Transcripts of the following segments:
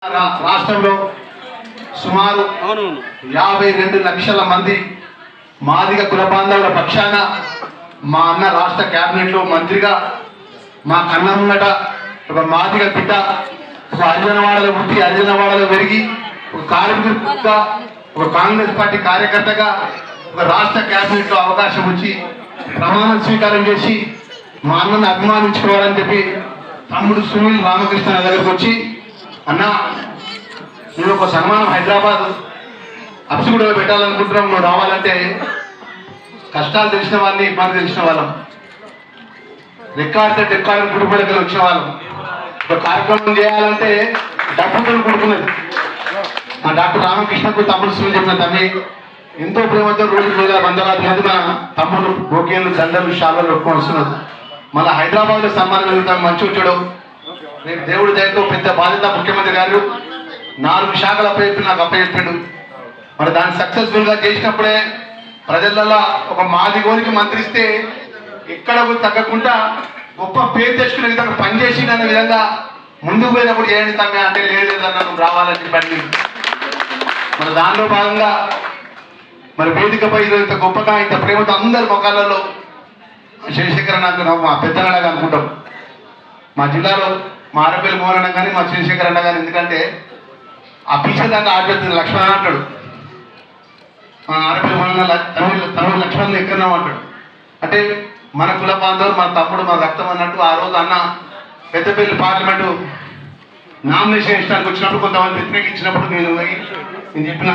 రాష్ట్రంలో సుమారు 52 లక్షల మంది మాదిగ కుల బాంధవుల పక్షాన మా అన్న రాష్ట్ర కేబినెట్లో మంత్రిగా మా కన్న ముంగట ఒక మాదిగ బిడ్డ ఒక అర్జనవాడలో పుట్టి అర్జనవాడలో పెరిగి ఒక కార్మికుడిగా ఒక కాంగ్రెస్ పార్టీ కార్యకర్తగా ఒక రాష్ట్ర కేబినెట్లో అవకాశం వచ్చి ప్రమాణ స్వీకారం చేసి మా అన్నను అభిమానించుకోవాలని చెప్పి తమ్ముడు సునీల్ రామకృష్ణ దగ్గరకు వచ్చి అన్న నేను ఒక సన్మానం హైదరాబాద్ అప్సిగూడలో పెట్టాలనుకుంటున్నాం, నువ్వు రావాలంటే కష్టాలు తెలిసిన వాళ్ళని ఇబ్బంది తెలిసిన వాళ్ళం రెక్కాడితే కుటుంబాలకు వచ్చిన వాళ్ళం ఒక కార్యక్రమం చేయాలంటే డబ్బుతో కూడుకున్నది. మా డాక్టర్ రామకృష్ణకు తమ్ముడు సునీల్ చెప్పిన తమ్మి ఎంతో ప్రేమతో రోజు వందలాది మంది మన తమ్ముడు గోకేళ్ళు దండలు షాలను ఒప్పుకొస్తున్నారు. మళ్ళీ హైదరాబాద్లో సన్మానం జరుగుతాం మంచి వచ్చాడు. రేపు దేవుడి దయతో పెద్ద బాధ్యత ముఖ్యమంత్రి గారు 4 శాఖలు అప్పచెప్పి నాకు అప్పచెప్పాడు. మరి దాన్ని సక్సెస్ఫుల్గా చేసినప్పుడే ప్రజలలో ఒక మాదిగోనికి మంత్రిస్తే ఎక్కడ తగ్గకుండా గొప్ప పేరు తెచ్చుకునే విధంగా పనిచేసి అనే విధంగా ముందుకు పోయినప్పుడు చేయండి తమ్మి అంటే లేదన్నా నువ్వు రావాలని చెప్పండి. మరి దానిలో భాగంగా మరి వేదికపై ఇంత గొప్పగా ఇంత ప్రేమతో అందరి ముఖాలలో శశిశేఖర నాకు మా పెద్దలాగా అనుకుంటాం. మా జిల్లాలో మా ఆరపల్లి మోహన్ అన్న కానీ మా శశిశేఖర్ అన్న కానీ, ఎందుకంటే ఆ పీసే దాకా ఆడపిస్తుంది లక్ష్మణ అంటాడు. మా ఆరపల్లి మోహన్ తమిళ లక్ష్మణ్ ఎక్కడన్నా అంటాడు. అంటే మన కుల బాంధవులు మన తమ్ముడు మన రక్తం అన్నట్టు ఆ రోజు అన్న పెద్దపల్లి పార్లమెంటు నామినేషన్ ఇష్టానికి వచ్చినప్పుడు కొంతమంది వ్యతిరేకించినప్పుడు నేను చెప్పిన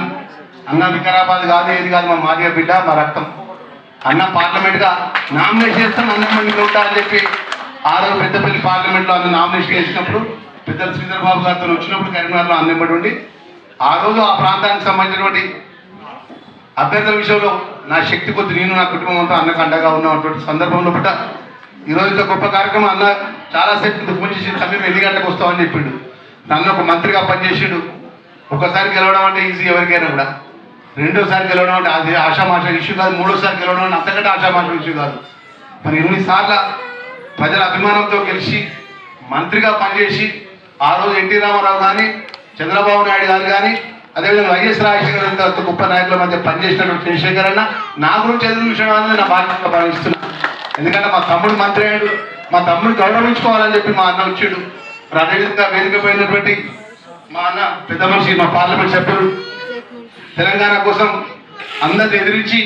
అన్న వికారాబాద్ కాదు ఏది కాదు మా మాదిగ బిడ్డ మా రక్తం అన్న పార్లమెంట్గా నామినేషన్ చేస్తాను అన్నమంది ఉంటా అని చెప్పి ఆ రోజు పెద్దపల్లి పార్లమెంట్లో అన్న నామినేషన్ చేసినప్పుడు పెద్దలు శ్రీధర్ బాబు గారితో వచ్చినప్పుడు కరీంనగర్లో అన్నెంబడి ఉండి ఆ రోజు ఆ ప్రాంతానికి సంబంధించినటువంటి అభ్యర్థుల విషయంలో నా శక్తి కొద్ది నేను నా కుటుంబం అంతా అన్నకు అండగా ఉన్నటువంటి సందర్భంలో పుట్ట ఈరోజు ఇంత గొప్ప కార్యక్రమం అన్న చాలాసేపు ఫోన్ చేసి సమయం 8 గంటలకు వస్తామని చెప్పిండు. నన్ను ఒక మంత్రిగా పనిచేసిండు. ఒకసారి గెలవడం అంటే ఈజీ ఎవరికైనా కూడా, రెండోసారి గెలవడం అంటే అది ఆషామాష ఇష్యూ కాదు, మూడోసారి గెలవడం అంటే అంతకంటే ఆషామాష ఇష్యూ కాదు. మరి ఎన్నిసార్లు ప్రజల అభిమానంతో గెలిచి మంత్రిగా పనిచేసి ఆ రోజు ఎన్టీ రామారావు కానీ చంద్రబాబు నాయుడు గారు కానీ అదేవిధంగా వైఎస్ రాజశేఖర గారి గొప్ప నాయకుల మధ్య పనిచేసినటువంటి చంద్రశేఖర్ అన్న నా గురించి ఎదురు విషయం అనేది నా బాధ్యతగా భావిస్తున్నాను. ఎందుకంటే మా తమ్ముడు మంత్రి అయ్యాడు, మా తమ్ముడు గౌరవించుకోవాలని చెప్పి మా అన్న వచ్చాడు. మరి అదేవిధంగా వేదిక పోయినటువంటి మా అన్న పెద్ద మనిషి మా పార్లమెంట్ సభ్యులు తెలంగాణ కోసం అందరిని ఎదిరించి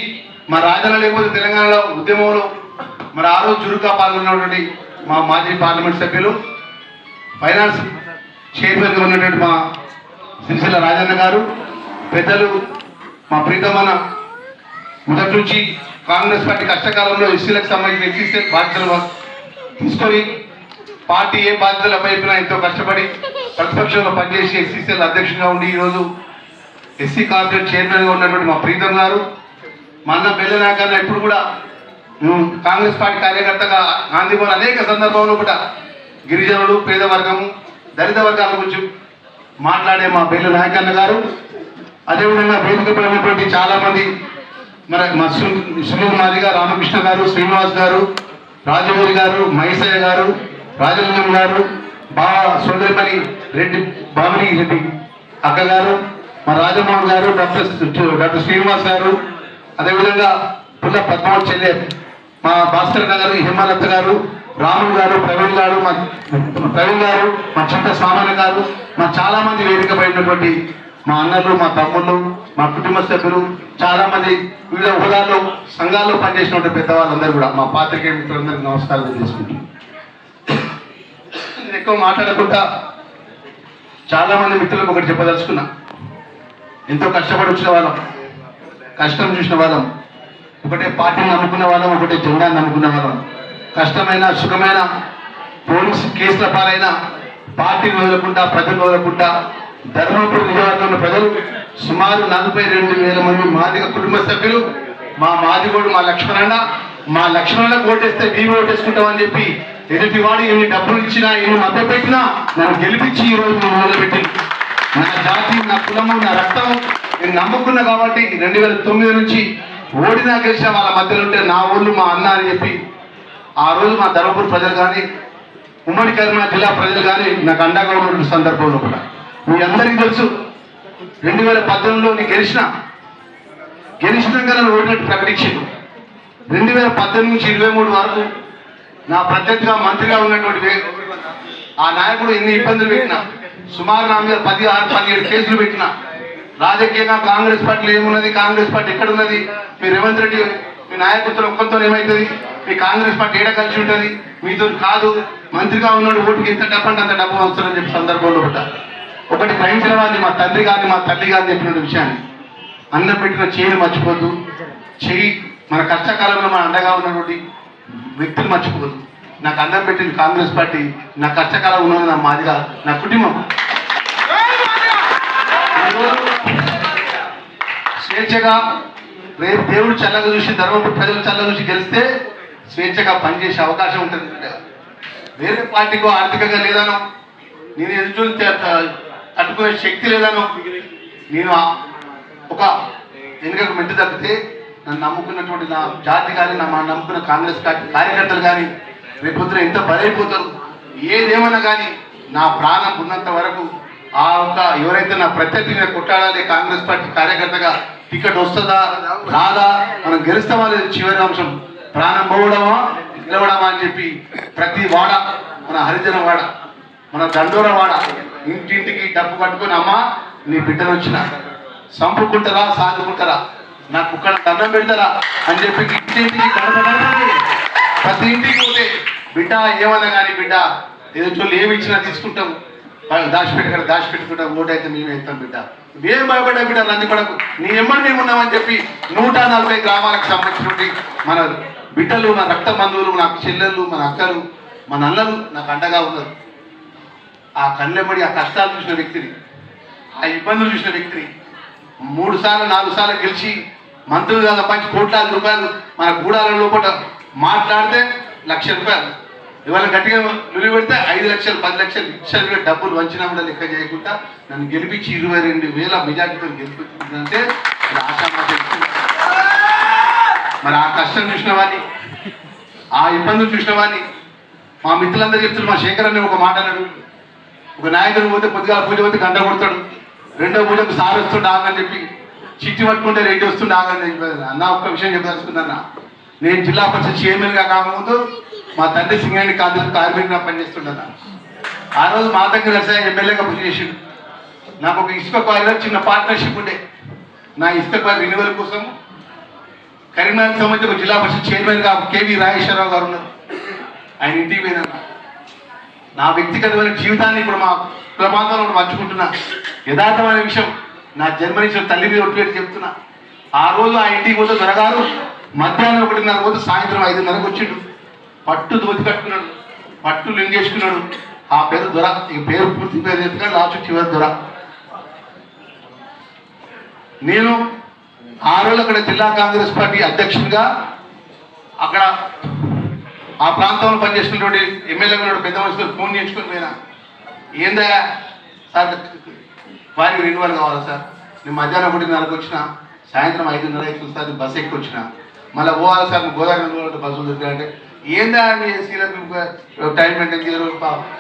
మా రాజన్న లేకపోతే తెలంగాణలో ఉద్యమంలో మరి ఆ రోజు చురుగ్గా పాల్గొన్నటువంటి మా మాజీ పార్లమెంట్ సభ్యులు ఫైనాన్స్ చైర్మన్గా ఉన్నటువంటి మా సిరిసిల్ల రాజన్న గారు, పెద్దలు మా ప్రీతమన మొదటి నుంచి కాంగ్రెస్ పార్టీ కష్టకాలంలో ఎస్సీలకు సంబంధించిన ఎస్సీ బాధ్యతలు తీసుకొని పార్టీ ఏ బాధ్యతలు అప్పయిపోయినా ఎంతో కష్టపడి ప్రతిపక్షంలో పనిచేసి ఎస్సీసీఎల్ అధ్యక్షుడిగా ఉండి ఈరోజు ఎస్సీ కార్పొరేట్ చైర్మన్గా ఉన్నటువంటి మా ప్రీతం గారు, మా అన్న బెల్లనాయకన్న ఇప్పుడు కూడా కాంగ్రెస్ పార్టీ కార్యకర్తగా గాంధీభవన్ అనేక సందర్భంలో కూడా గిరిజనులు పేద వర్గము దళిత వర్గాల గురించి మాట్లాడే మా బెల్లు నాయకన్న గారు, అదేవిధంగా వేదికపై ఉన్నటువంటి చాలామంది మరి మా సునీల్ మాదిగ రామకృష్ణ గారు, శ్రీనివాస్ గారు, రాజమౌళి గారు, మహేశయ్య గారు, రాజలింగం గారు, సోదరిమణి రెడ్డి భామిని రెడ్డి అక్క గారు, మా రాజమౌళి గారు, డాక్టర్ శ్రీనివాస్ గారు, అదేవిధంగా పుల్ల పద్మావతి చెల్లె మా భాస్కర్ గారు, హేమలత గారు, రాములు గారు, ప్రవీణ్ గారు, మా చింత స్వామన్న గారు, మా చాలామంది వేదిక పడినటువంటి మా అన్నలు, మా తమ్ముళ్ళు, మా కుటుంబ సభ్యులు, చాలామంది వివిధ హోదాల్లో సంఘాల్లో పనిచేసినటువంటి పెద్దవాళ్ళందరూ కూడా మా పాత్రికేయ మిత్రులందరికీ నమస్కారం చేసుకుంటున్నాను. నేను ఎక్కువ మాట్లాడకుండా చాలామంది మిత్రులకు ఒకటి చెప్పదలుచుకున్నా. ఎంతో కష్టపడి వచ్చిన వాళ్ళం, కష్టం చూసిన వాళ్ళం, ఒకటే పార్టీని నమ్ముకున్న వాళ్ళం, ఒకటే జెండాను నమ్ముకున్న వాళ్ళం. కష్టమైన సుఖమైన పోలీసు కేసుల పాలైన పార్టీని వదలకుండా ప్రజలు వదలకుండా ధర్మపురి నియోజకవర్గంలో ప్రజలు సుమారు 42,000 మంది మాదిగ కుటుంబ సభ్యులు మా మాదిగోడు మా లక్ష్మణకు ఓటేస్తే మేము ఓటేసుకుంటామని చెప్పి ఎదుటివాడు ఎన్ని డబ్బులు ఇచ్చినా ఎన్ని మద్దతు పెట్టినా నన్ను గెలిపించి ఈరోజు మేము మొదలుపెట్టి నా జాతి నా కులము నా రక్తము నేను నమ్ముకున్నా కాబట్టి 2009 నుంచి ఓడినా గెలిచిన వాళ్ళ మధ్యలో ఉంటే నా ఊళ్ళు మా అన్న అని చెప్పి ఆ రోజు మా ధర్మపురి ప్రజలు కానీ ఉమ్మడి కరీంనగర్ జిల్లా ప్రజలు కానీ నాకు అండగా ఉన్న సందర్భంలో కూడా మీ అందరికీ తెలుసు 2018లో నేను గెలిచినాక నన్ను ఓడినట్టు ప్రకటించింది. 2018 నుంచి 23 వరకు నా ప్రత్యర్థిగా మంత్రిగా ఉన్నటువంటి ఆ నాయకుడు ఎన్ని ఇబ్బందులు పెట్టినా, సుమారు నా మీద 16-17 కేసులు పెట్టినా, రాజకీయంగా కాంగ్రెస్ పార్టీలో ఏమున్నది, కాంగ్రెస్ పార్టీ ఎక్కడున్నది, మీ రేవంత్ రెడ్డి మీ నాయకులతో ఒక్కరితో ఏమవుతుంది, మీ కాంగ్రెస్ పార్టీ ఏడ కలిసి ఉంటుంది, మీతో కాదు, మంత్రిగా ఉన్నాడు ఓటుకి ఎంత డబ్బు అంటే అంత డబ్బు వస్తుందని చెప్పి సందర్భంలో ఒకటి గ్రహించిన వారిని మా తండ్రి గారిని మా తల్లి గారిని చెప్పిన విషయాన్ని, అన్నం పెట్టిన చేయిని మర్చిపోద్దు, చెయ్యి మన కష్టకాలంలో మన అండగా ఉన్నటువంటి వ్యక్తులు మర్చిపోదు. నాకు అన్నం పెట్టింది కాంగ్రెస్ పార్టీ, నా కష్టకాలం ఉన్నది నా మాదిగా నా కుటుంబం. స్వేచ్ఛగా రేపు దేవుడు చల్లగా చూసి ధర్మపురి ప్రజలు చల్లగా చూసి గెలిస్తే స్వేచ్ఛగా పనిచేసే అవకాశం ఉంటుంది. వేరే పార్టీకో ఆర్థికంగా లేదానో, నేను ఎదురు తట్టుకునే శక్తి లేదానో, నేను ఒక ఎన్నికకు మెట్టు తప్పితే నన్ను నమ్ముకున్నటువంటి నా జాతి కానీ నమ్ముకున్న కాంగ్రెస్ కార్యకర్తలు కానీ రేపొద్దున ఎంత బలైపోతారు, ఏదేమన్నా కానీ నా ప్రాణం ఉన్నంత వరకు ఆ ఒక ఎవరైతే నా ప్రత్యర్థిని కొట్టాడాలి కాంగ్రెస్ పార్టీ కార్యకర్తగా టికెట్ వస్తుందా రాదా, మనం గెలుస్తామా లేదు చివరి అంశం, ప్రాణం పోవడమా నిలవడమా అని చెప్పి ప్రతి వాడ, మన హరిజన వాడ, మన దండోర వాడ ఇంటింటికి డబ్బు పట్టుకొని అమ్మ నీ బిడ్డలు వచ్చిన సంపుకుంటారా సాదుకుంటారా, నాకు కుక్కడ దండం పెడతారా అని చెప్పి ఇంటింటికి ప్రతి ఇంటికి పోతే బిడ్డ ఏమన్నా కానీ బిడ్డ ఎదుటి ఏమి ఇచ్చినా తీసుకుంటాం, దాచిపెట్టుకుంటాం, ఓటు అయితే మేము వేస్తాం బిడ్డ, మేము భయపడ్డా బిడ్డ నందిపడకు, నీ ఎమ్మడి మేము ఉన్నామని చెప్పి 140 గ్రామాలకు సంబంధించినటువంటి మన బిడ్డలు, మన రక్త బంధువులు, నాకు చెల్లెళ్ళు, మన అక్కలు, మన అన్నలు నాకు అండగా ఉన్నారు. ఆ కళ్ళెమ్మడి ఆ కష్టాలు చూసిన వ్యక్తిని, ఆ ఇబ్బందులు చూసిన వ్యక్తిని 3 సార్లు 4 సార్లు గెలిచి మంత్రులుగా సంపాదించి కోట్లాది రూపాయలు మన గూడాల లోపల మాట్లాడితే ₹1,00,000, ఇవాళ గట్టిగా నిలువ పెడితే 5 లక్షలు 10 లక్షలు లక్షలు డబ్బులు వంచినా కూడా లెక్క చేయకుండా నన్ను గెలిపించి 22,000 మెజార్టీతో గెలిపించిందంటే ఆశామాష. మరి ఆ కష్టం చూసిన వాడిని, ఆ ఇబ్బందులు చూసిన వాడిని మా మిత్రులందరూ చెప్తున్నారు. మా శేఖర్ అనే ఒక మాట అన్నాడు, ఒక నాయకుడు పోతే పొద్దుగా పూజ పోతే గంట కొడతాడు, రెండో పూజకు సార్ వస్తుండే ఆగని చెప్పి, చిట్టి పట్టుకుంటే రెడ్డి వస్తుండే ఆగని చెప్పి అన్న ఒక్క విషయం చెప్పదలుచుకున్నా. నేను జిల్లా పరిషత్ చైర్మన్గా కాకముందు మా తండ్రి సింగరేణి కార్మికుడిగా పనిచేస్తుండన్నా. ఆ రోజు మా దగ్గర ఎమ్మెల్యేగా పనిచేసిండు. నాకు ఒక ఇసుక క్వారీలో చిన్న పార్ట్నర్షిప్ ఉండే, నా ఇసుక క్వారీ రెన్యువల్ కోసం కరీంనగర్ సంబంధించి ఒక జిల్లా పరిషత్ చైర్మన్గా కేవీ రాజేశ్వరరావు గారు ఉన్నారు. ఆయన ఇంటికి పోయినా నా వ్యక్తిగతమైన జీవితాన్ని ఇప్పుడు మా కులబాంధవులను పంచుకుంటున్నా. యథార్థమైన విషయం, నా జన్మనిచ్చిన తల్లి మీద ఒట్టు చెప్తున్నా. ఆ రోజు ఆ ఇంటికి పోతే దొరగారు మధ్యాహ్నం 1:30 పోతే సాయంత్రం 5:30కు వచ్చిండు. పట్టు దోతి కట్టుకున్నాడు, పట్టు లింగేసుకున్నాడు. ఆ పేరు దొర, ఈ పేరు పూర్తి పేరు చెప్తున్నాడు, లాస్ట్ చివరి దొర. నేను ఆ రోజు అక్కడ జిల్లా కాంగ్రెస్ పార్టీ అధ్యక్షుడిగా అక్కడ ఆ ప్రాంతంలో పనిచేసినటువంటి ఎమ్మెల్యే పెద్ద మనుషులు ఫోన్ చేయించుకొని పోయినా, ఏందా సార్ వారికి రెన్యువల్ కావాలి సార్, నేను మధ్యాహ్నం 1:30కు వచ్చిన, సాయంత్రం 5:30 అవుతుంది సార్, బస్సు ఎక్కి వచ్చిన, మళ్ళీ పోవాలి సార్ గోదావరి బస్సులు దొరికాయంటే, ఏందా మీ ఏసీలకు టైం మెయింటైన్ చేయరు,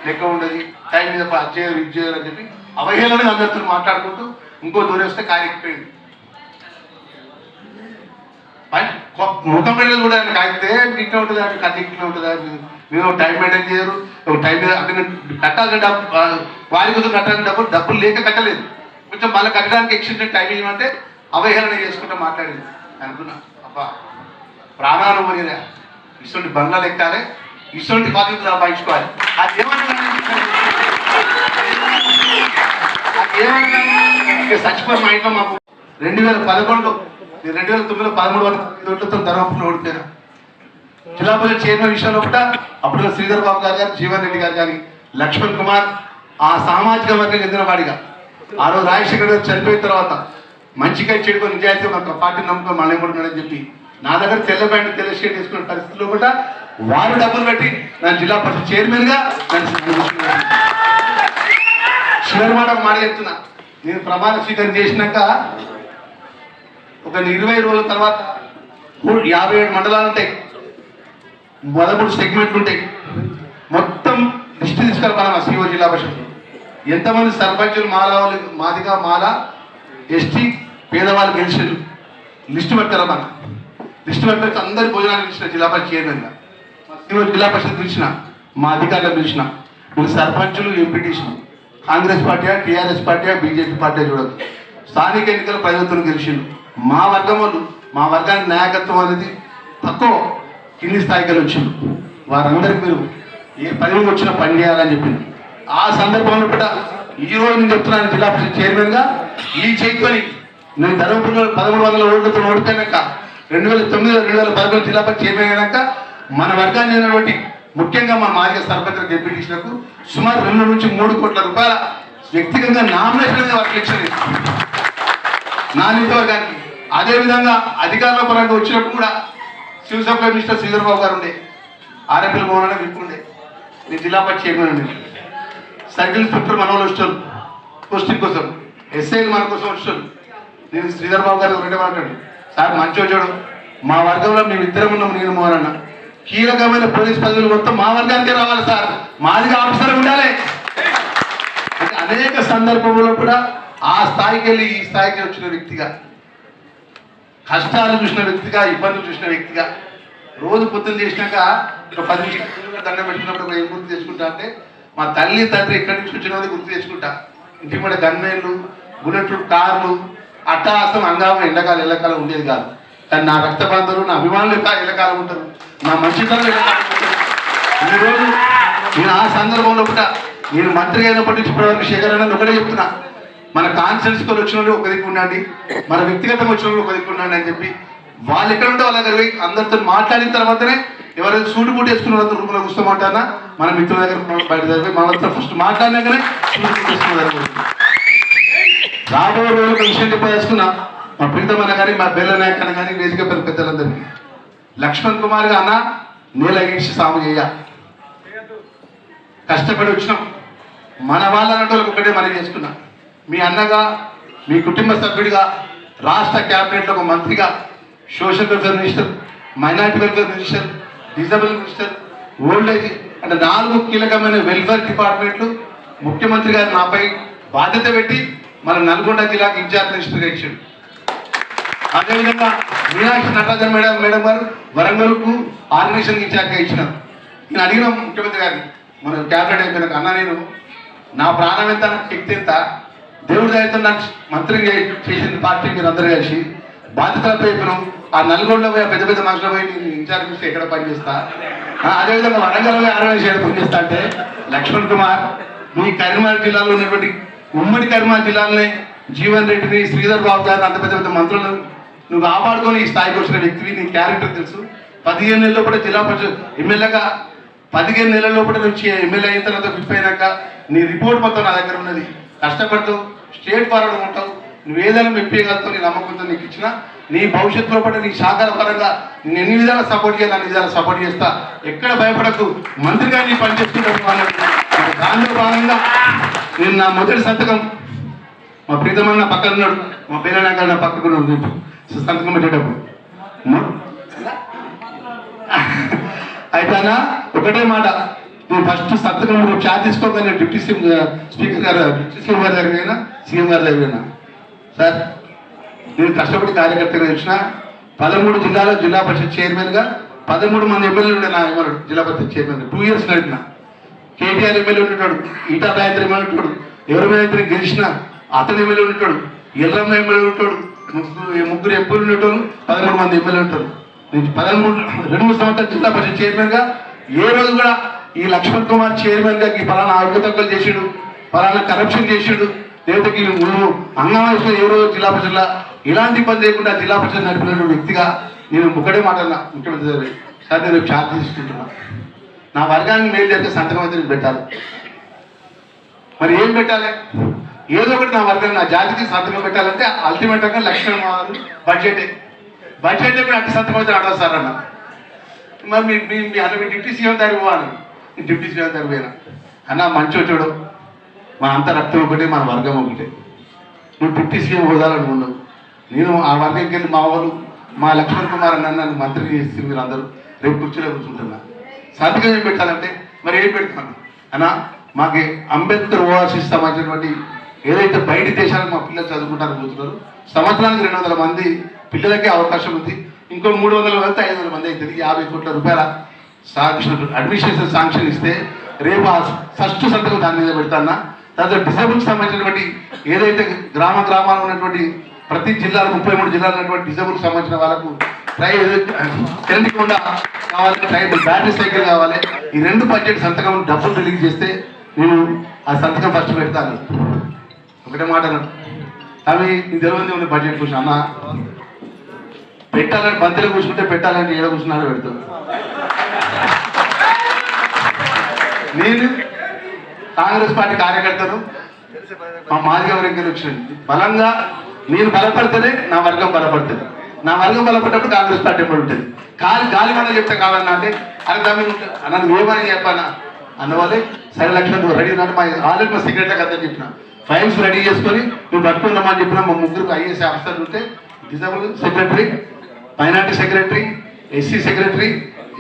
లెక్క ఉండదు, టైం మీద అది చేయరు ఇది చేయరు అని చెప్పి అవహేళనగా అందరితో మాట్లాడుకుంటూ ఇంకో దూరం వస్తే కాయకపోయింది. ముఖం పెళ్ళలు కూడా ఆయన కాగితే ఇట్లా ఉంటుంది, అటు కథ ఇట్లా ఉంటుందా, మీరు టైం మెయింటైన్ చేయరు, ఒక టైం మీద అక్కడ కట్టాల్సిన డబ్బు వారి కోసం కట్టాల్సిన డబ్బులు లేక కట్టలేదు, కొంచెం మళ్ళీ కట్టడానికి ఎక్స్టెండెడ్ టైం ఇవ్వమంటే అవహేళన చేసుకుంటూ మాట్లాడింది. అనుకున్నా అబ్బా ప్రాణాలు పోయినా, ఇటువంటి బంగ్లాలు ఎక్కాలి, ఇటువంటి బాధ్యతలు సంపాదించుకోవాలి. అది ఏమన్నా చచ్చిపోయి మా ఇంట్లో మాకు 2011 2009 13 వరకు ఓట్లతో ధర్మపురంలో ఓడిపోయారు. జిల్లా పరిషత్ చైర్మన్ విషయంలో కూడా అప్పుడు శ్రీధర్ బాబు గారు కానీ జీవన్ రెడ్డి గారు కానీ లక్ష్మణ్ కుమార్ ఆ సామాజిక వర్గం చెందిన వాడిగా ఆ రోజు రాజశేఖర్ గారు చనిపోయిన తర్వాత మంచిగా చెడుకొని నిజాయితీ మాకు పార్టీ నమ్ముకొని మళ్ళీ పడుతున్నాడని చెప్పి నా దగ్గర తెల్ల ప్యాంటు తెల్ల షర్ట్ వేసుకున్న పరిస్థితుల్లో కూడా వారు డబ్బులు పెట్టి నన్ను జిల్లా పరిషత్ చైర్మన్గా చివరి మాట చెప్తున్నా. నేను ప్రమాణ స్వీకారం చేసినాక ఒక 20 రోజుల తర్వాత 57 మండలాలు ఉంటాయి, 13 సెగ్మెంట్లు ఉంటాయి, మొత్తం లిస్టు తీసుకెళ్ళాలి మా సిఓ జిల్లా పరిషత్. ఎంతమంది సర్పంచులు మాదిగా మాల ఎస్టీ పేదవాళ్ళు గెలిచారు లిస్టు పెట్టారా మన లిస్టు పెట్టారు అందరి భోజనాలు పిలిచిన జిల్లా పరిషత్ చైర్మన్గా జిల్లా పరిషత్ పిలిచిన మా అధికారులు పిలిచిన వీళ్ళు సర్పంచులు ఎంపీటీసులు కాంగ్రెస్ పార్టీయా టీఆర్ఎస్ పార్టీయా బీజేపీ పార్టీ చూడదు స్థానిక ఎన్నికల ప్రభుత్వం గెలిచిండు మా వర్గం వాళ్ళు మా వర్గానికి నాయకత్వం అనేది తక్కువ కింది స్థాయికి వచ్చిండు వారందరికీ మీరు ఏ పని వచ్చినా పని చేయాలని చెప్పింది ఆ సందర్భంలో కూడా ఈ రోజు నేను చెప్తున్నాను జిల్లా పరిషత్ చైర్మన్గా ఈ చేతుకొని నేను ధర్మపురంలో 1300 ఓట్లతో ఓడిపోయాక 2009 2011 జిల్లా పరిషత్ చైర్మన్ అయినాక మన వర్గాన్ని అయినటువంటి ముఖ్యంగా మా మాజీ సర్పంచ్ ఎంపీటీసీలకు సుమారు 2 నుంచి 3 కోట్ల రూపాయల వ్యక్తిగతంగా నామినేషన్ వారికి ఇచ్చింది నా నియోజకవర్గానికి. అదేవిధంగా అధికారుల పరంగా వచ్చినప్పుడు కూడా civil supply minister Sridhar Babu గారు ఉండే ఆర్ఎంపీల భవన్ విప్పుండే నేను జిల్లా పరిషత్ చైర్మన్ ఉండే సర్కిల్ ఇన్స్పెక్టర్ మన వాళ్ళు వచ్చారు పోస్టింగ్ కోసం ఎస్ఐలు మన కోసం వచ్చారు. నేను శ్రీధర్ బాబు గారు ఒకటే మాట్లాడు సార్ మంచి వచ్చాడు మా వర్గంలో మేము ఇద్దరం ఉన్నాం నేను మోహనన్న కీలకమైన పోలీస్ పదవులు మొత్తం మా వర్గానికే రావాలి సార్ మాదిగా ఆఫీసర్ ఉండాలి. అంటే అనేక సందర్భంలో కూడా ఆ స్థాయికి వెళ్ళి ఈ స్థాయికి వచ్చిన వ్యక్తిగా కష్టాలు చూసిన వ్యక్తిగా ఇబ్బందులు చూసిన వ్యక్తిగా రోజు పొద్దున్న చేసినాక ఒక 10 నిమిషాలు దండం పెట్టుకున్నప్పుడు ఏం గుర్తు తెచ్చుకుంటా అంటే మా తల్లి తండ్రి ఎక్కడి నుంచి వచ్చినది గుర్తు తెచ్చుకుంటా. ఇంటి మీద గన్మెన్లు బుల్లెట్ కార్లు అట్టహాసం హంగామా ఎండాకాలం ఎల్లకాలం ఉండేది కాదు. కానీ నా రక్త బంధువులు నా అభిమానులు ఎల్లకాలం ఉంటారు నా మంచితనం ఎల్లకాలం ఉంటారు. ఈరోజు నేను ఆ సందర్భంలో కూడా నేను మంత్రి అయినప్పటి నుంచి ఇప్పటివరకు శేఖర్ అన్న ఒకటే చెప్తున్నా మన కాన్ఫరెన్స్కి వచ్చిన వాళ్ళు ఒక దిక్కు ఉండండి మన వ్యక్తిగతంగా వచ్చిన వాళ్ళు ఒక దిక్కు ఉండండి అని చెప్పి వాళ్ళు ఎక్కడ ఉంటే వాళ్ళ దగ్గర పోయి అందరితో మాట్లాడిన తర్వాతనే ఎవరైతే సూటు బూట్ వేసుకున్న వాళ్ళతో రూమ్లో కూర్చోమంటారా మన మిత్రుల దగ్గర బయట దగ్గర మనతో ఫస్ట్ మాట్లాడినాకనే సూటు బూట్ వేసుకున్న దగ్గర రాబోయే రోజులకు విషయం చెప్పేసుకున్నా మా ప్రీతమన్న కానీ మా బెల్ల నాయక్ అన్న కానీ వేదిక పెద్దలందరినీ లక్ష్మణ్ కుమార్ గా అన్న నేల ఇచ్చి సాగు చేయ కష్టపడి వచ్చినాం మన వాళ్ళ వాళ్ళకి ఒకటే మనం చేసుకున్నాం. మీ అన్నగా మీ కుటుంబ సభ్యుడిగా రాష్ట్ర క్యాబినెట్లో ఒక మంత్రిగా social welfare minister minority welfare minister disable minister old age అంటే 4 కీలకమైన వెల్ఫేర్ డిపార్ట్మెంట్లు ముఖ్యమంత్రి గారు నాపై బాధ్యత పెట్టి మన నల్గొండ జిల్లాకి ఇన్ఛార్జ్ మినిస్టర్గా ఇచ్చాడు. అదేవిధంగా మీనాక్షి నటరాజన్ మేడం గారు వరంగల్కు ఆర్గనైజేషన్ ఇన్ఛార్జ్గా ఇచ్చినారు. నేను అడిగిన ముఖ్యమంత్రి గారిని మన క్యాబినెట్ అయిపోయినాక అన్న నేను నా ప్రాణం ఎంత శక్తి ఎంత దేవుడి దయతో నాకు మంత్రి చేసిన పార్టీ మీరు అందరూ కలిసి బాధ్యతలతో అయిపోయినాం. ఆ నల్గొండలో పోయి పెద్ద పెద్ద మనుషులు పోయి నేను ఇన్ఛార్జ్ మినిస్టర్ ఎక్కడ పనిచేస్తా అదేవిధంగా వరంగల్ పోయి ఆర్గనైజేషన్ పనిచేస్తా అంటే లక్ష్మణ్ కుమార్ మీ కరీంనగర్ జిల్లాలో ఉన్నటువంటి ఉమ్మడి కరీంనగర్ జిల్లాలోనే జీవన్ రెడ్డిని శ్రీధర్ బాబు గారిని అంత పెద్ద పెద్ద మంత్రులను నువ్వు కాపాడుకొని ఈ స్థాయికి వచ్చిన వ్యక్తివి నీ క్యారెక్టర్ తెలుసు. 15 నెలల్లో కూడా జిల్లా పరిషత్ ఎమ్మెల్యేగా 15 నెలల్లో కూడా నుంచి ఎమ్మెల్యే అయిన తర్వాత ఫిఫ్ట్ అయినాక నీ రిపోర్ట్ మొత్తం నా దగ్గర ఉన్నది. కష్టపడుతూ స్టేట్ ఫార్వర్డ్ ఉంటావు నువ్వు ఏదైనా మెప్పేయగలుగుతావు నీ నమ్మకంతో నీకు ఇచ్చిన నీ భవిష్యత్తులో పడి నీ సహకార పరంగా నేను ఎన్ని విధాలు సపోర్ట్ చేయాలి అన్ని విధాలు సపోర్ట్ చేస్తా ఎక్కడ భయపడకు మంత్రిగా నీ పనిచేస్తుంటాను. దానిలో భాగంగా నేను నా మొదటి సంతకం మా ప్రీతమన్న పక్కన ఉన్నాడు మా పేరెంట్ నా పక్కన ఉన్నాడు సంతకం పెట్టేటప్పుడు అయితే అన్న ఒకటే మాట నేను ఫస్ట్ సంతకం చార్జ్ తీసుకోగానే డిప్యూటీ స్పీకర్ గారు డిప్యూటీ సీఎం గారి దగ్గరైనా సీఎం గారి దగ్గరైనా సార్ నేను కష్టపడి కార్యకర్తగా వచ్చిన 13 జిల్లాలో జిల్లా పరిషత్ చైర్మన్గా 13 మంది ఎమ్మెల్యేలు ఉండే నా ఎమ్మెల్యే జిల్లా పరిషత్ చైర్మన్ 2 ఇయర్స్ నడిపిన. కేటీఆర్ ఎమ్మెల్యే ఉంటాడు ఈటా రాయంత్రి ఎమ్మెల్యే ఉంటాడు ఎవరి గెలిచిన అతను ఎమ్మెల్యే ఉంటాడు ఎల్లమ్మ ఎమ్మెల్యే ఉంటాడు ముగ్గురు ఎంపీలు ఉండేటోళ్ళు 13 మంది ఎమ్మెల్యే ఉంటారు. నేను 2 సంవత్సరాలు జిల్లా పరిషత్ చైర్మన్గా ఏ రోజు కూడా ఈ లక్ష్మణ్ కుమార్ చైర్మన్గా ఈ పలానా అవకతవకలు చేసాడు పలానా కరప్షన్ చేసాడు లేకపోతే అంగన్వాడీలో ఏ రోజు జిల్లా పరిషత్లో ఇలాంటి ఇబ్బంది లేకుండా జిల్లా పరిషత్ నడిపిన వ్యక్తిగా నేను ఒకటే మాటన్నా ముఖ్యమంత్రి సార్ నేను ఛార్జ్ తీసుకుంటున్నా నా వర్గానికి మేలు చేస్తే సంతకం అయితే నేను పెట్టాలి. మరి ఏం పెట్టాలి ఏదో ఒకటి నా వర్గం నా జాతికి సంతకం పెట్టాలంటే అల్టిమేట్గా లక్ష్మణ్ బడ్జెట్ కూడా అట్టి సంతకం అయితే అడగదు సార్ అన్న. మరి మీ అన్న మీ డిప్యూటీ సీఎం దగ్గర పోవాలి నేను డిప్యూటీ సీఎం దగ్గర పోయినా అన్న మంచి వచ్చాడు మన అంత రక్తం ఒకటే మన వర్గం ఒకటే నువ్వు డిప్యూటీ సీఎం హోదాలనుకున్నావు నేను ఆ వర్గంకి వెళ్ళి మా వాళ్ళు మా లక్ష్మణ్ కుమార్ అన్న నన్ను మంత్రి చేసి మీరు అందరూ రేపు కూర్చోలే కూర్చుంటున్నా సంతకం ఏం పెట్టాలంటే మరి ఏం పెడతాను అన్న మాకు అంబేద్కర్ ఓఆర్సీస్ సంబంధించినటువంటి ఏదైతే బయటి దేశాలకు మా పిల్లలు చదువుకుంటారని పోతున్నారు, సంవత్సరానికి 200 మంది పిల్లలకే అవకాశం ఉంది. ఇంకో 300 వెళ్తే 500 మంది అవుతుంది. 50 కోట్ల రూపాయల అడ్మినిస్ట్రేషన్ శాంక్షన్ ఇస్తే రేపు ఆ ఫస్ట్ సంతకం దాని మీద పెడతానా. తర్వాత డిసేబుల్కి సంబంధించినటువంటి ఏదైతే గ్రామాలు ఉన్నటువంటి ప్రతి జిల్లాలో 33 జిల్లాలు ఉన్నటువంటి డిసేబుల్కి సంబంధించిన వాళ్ళకు కరెంట్ కూడా కావాలి, బ్యాటరీ సైకిల్ కావాలి. ఈ 2 బడ్జెట్ సంతకం డబ్బులు రిలీజ్ చేస్తే నేను ఆ సంతకం ఫస్ట్ పెడతాను. ఒకటే మాట అవి నీకు తెలియదు ఉంది బడ్జెట్ కూర్చొని అన్న పెట్టాలని బంతిలో కూర్చుంటే పెట్టాలని ఏడ కూర్చున్నారో పెడతాను. నేను కాంగ్రెస్ పార్టీ కార్యకర్తను మా మాదిగ వర్గం వచ్చింది బలంగా నేను బలపడితేనే నా వర్గం బలపడుతుంది. నా వర్గం బలపడ్డప్పుడు కాంగ్రెస్ పార్టీ కూడా ఉంటుంది. గాలి మనం చెప్తే కావాలన్నా అంటే అది తమ్మి నన్ను ఏమని చెప్పానా అన్నవాళ్ళే సరే లక్షలు రెడీ ఉన్నాడు. మా ఆల్రెడీ మా సెక్రటరీ కదా చెప్పిన ఫైల్స్ రెడీ చేసుకొని నువ్వు పట్టుకుందామని చెప్పిన మా 3 ఐఏఎస్ ఆఫీసర్లు ఉంటే disable secretary, minority secretary, SC secretary,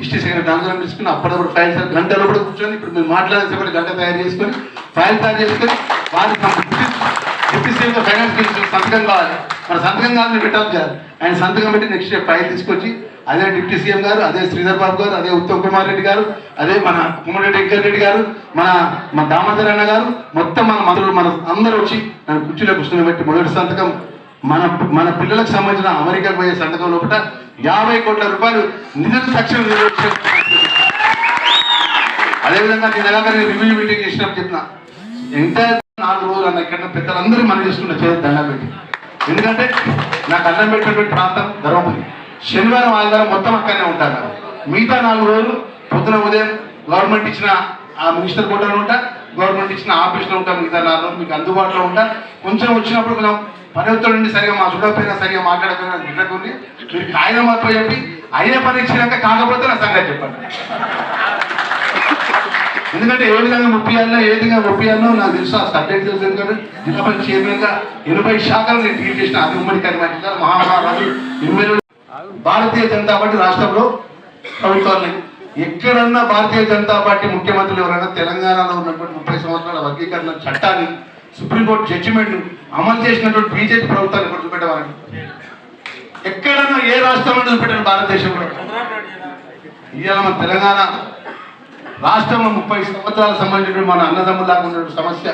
ST secretary అందరం తీసుకుని అప్పుడప్పుడు ఫైల్స్ గంటలో కూడా కూర్చొని ఇప్పుడు మీరు మాట్లాడేసేపటి గంట తయారు చేసుకొని ఫైల్ తయారు చేసుకొని వారికి డిప్యూటీ సీఎంతో ఫైనాన్స్ మినిస్టర్ సంతకం కావాలి. మన సంతకం కావాలని పెట్టాలి సార్. ఆయన సంతకం పెట్టి నెక్స్ట్ డే ఫైల్ తీసుకొచ్చి అదే డిప్యూటీ సీఎం గారు, అదే శ్రీధర్ బాబు గారు, అదే ఉత్తమ్ కుమార్ రెడ్డి గారు, అదే మన కుమ్మరెడ్డి వెంకట రెడ్డి గారు, మన దామోదర్ అన్న గారు, మొత్తం మన మంత్రులు మన అందరూ వచ్చి నన్ను కుర్చీలో కూర్చొని పెట్టి మొదటి సంతకం మన పిల్లలకు సంబంధించిన అమెరికాకు పోయే సంతకం లోపల 50 కోట్ల రూపాయలు నిధులు సక్షం. అదేవిధంగా నేను రివ్యూ మీటింగ్ చేసినప్పుడు చెప్పిన ఎంత 4 రోజులు అన్న ఇక్కడ పెద్దలందరూ మనం చేసుకున్న చేతి దండం పెట్టి. ఎందుకంటే నాకు అన్నం పెట్టినటువంటి ప్రాంతం ధర్మపురి. శనివారం ఆదివారం మొత్తం అక్కడనే ఉంటాను. మిగతా 4 రోజులు పొద్దున ఉదయం గవర్నమెంట్ ఇచ్చిన ఆ మినిస్టర్ కోటలో ఉంటా, గవర్నమెంట్ ఇచ్చిన ఆఫీస్లో ఉంటా. మిగతా 4 రోజులు మీకు అందుబాటులో ఉంటా. కొంచెం వచ్చినప్పుడు కొంచెం పని ఒత్తిడి నుండి సరిగా మా చూడకపోయినా సరిగా మాట్లాడకపోయినా గిట్టకుంది మీరు కాగితం మాత్రం చెప్పి అయిన పని ఇచ్చినాక కాకపోతే నా సంగతి చెప్పండి. ఎందుకంటే ఏ విధంగా ముప్పియాలో ఏ విధంగా ముప్పియాలో నాకు తెలుసు, ఆ సబ్జెక్ట్ తెలుసు. ఎందుకంటే జిల్లా పరిషత్ చైర్మన్గా 80 శాఖలు నేను డీల్ చేసిన. అది ఉమ్మడి కరీంనగర్ మహారాజు ఎమ్మెల్యేలు భారతీయ జనతా పార్టీ రాష్ట్రంలో ప్రభుత్వాన్ని ఎక్కడన్నా భారతీయ జనతా పార్టీ ముఖ్యమంత్రులు ఎవరైనా తెలంగాణలో ఉన్నటువంటి 30 సంవత్సరాల వర్గీకరణ చట్టాన్ని సుప్రీంకోర్టు జడ్జిమెంట్ అమలు చేసినటువంటి బీజేపీ ప్రభుత్వాన్ని ఇప్పుడు చూపెట్టవాలని ఎక్కడన్నా ఏ రాష్ట్రంలో చూపెట్టారు భారతదేశంలో. ఇవాళ మన తెలంగాణ రాష్ట్రంలో 30 సంవత్సరాలకు సంబంధించినటువంటి మన అన్నదమ్ములాగా ఉన్నటువంటి సమస్య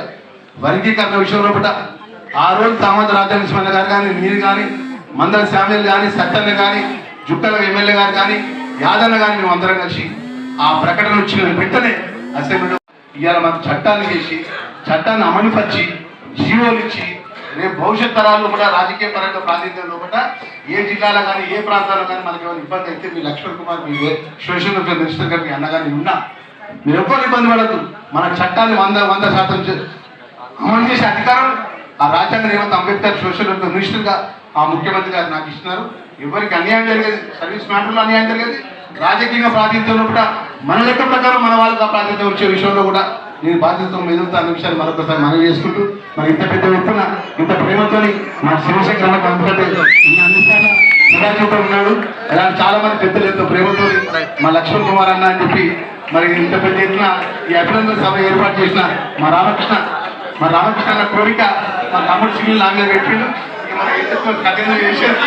వర్గీకరణ విషయంలో కూడా ఆ రోజు సామంత రాజ్యాంగ గారు కానీ, మీరు కానీ, మందల శామ్యుల్ కానీ, సత్తన్న కానీ, జుక్కల ఎమ్మెల్యే గారు కానీ, యాదన్న కానీ మేము అందరం కలిసి ఆ ప్రకటన వచ్చిన వెంటనే అసెంబ్లీలో ఇవాళ మనకు చట్టాన్ని చేసి చట్టాన్ని అమలుపరిచి జీవోలు ఇచ్చి రేపు భవిష్యత్ తరాల్లో కూడా రాజకీయ పరంగా ప్రాతినిధ్యంలో కూడా ఏ జిల్లాలో కానీ ఏ ప్రాంతాల్లో కానీ మనకి ఏమైనా ఇబ్బంది అయితే మీ లక్ష్మణ్ కుమార్ మీ సోషల్ వెల్ఫేర్ మినిస్టర్ గారికి అన్నగారిని ఉన్నా మీరు ఎవ్వరు ఇబ్బంది పడద్దు. మన చట్టాన్ని 100% అమలు చేసే అధికారం ఆ రాజ్యాంగ నిర్మాత అంబేద్కర్ సోషల్ వెల్ఫేర్ మినిస్టర్గా ఆ ముఖ్యమంత్రి గారు నాకు ఇస్తున్నారు. ఎవరికి అన్యాయం జరిగేది, సర్వీస్ మ్యాటర్లో అన్యాయం జరిగేది, రాజకీయ ప్రాతినిధ్యంలో కూడా మన లెక్క ప్రకారం మన వాళ్ళకి ప్రాతినిధ్యం వచ్చే విషయంలో కూడా నేను బాధ్యతతో ఎదుగుతా అన్న విషయాన్ని మరొకసారి మనం చేసుకుంటూ మరి ఇంత పెద్ద ఎత్తున ఇంత ప్రేమతో మా శివశంకర్ నిరాజీతో ఉన్నాడు. అలాంటి చాలా మంది పెద్దలు ఎంతో ప్రేమతో మా లక్ష్మణ్ కుమార్ అన్న అని చెప్పి మరి ఇంత పెద్ద ఎత్తున ఈ అభినందన సభ ఏర్పాటు చేసిన మా రామకృష్ణ అన్న కోరిక మా తమ్ముడు సివిల్ నాన్న పెట్టిండు. మన ఎంత కఠినంగా చేశారు.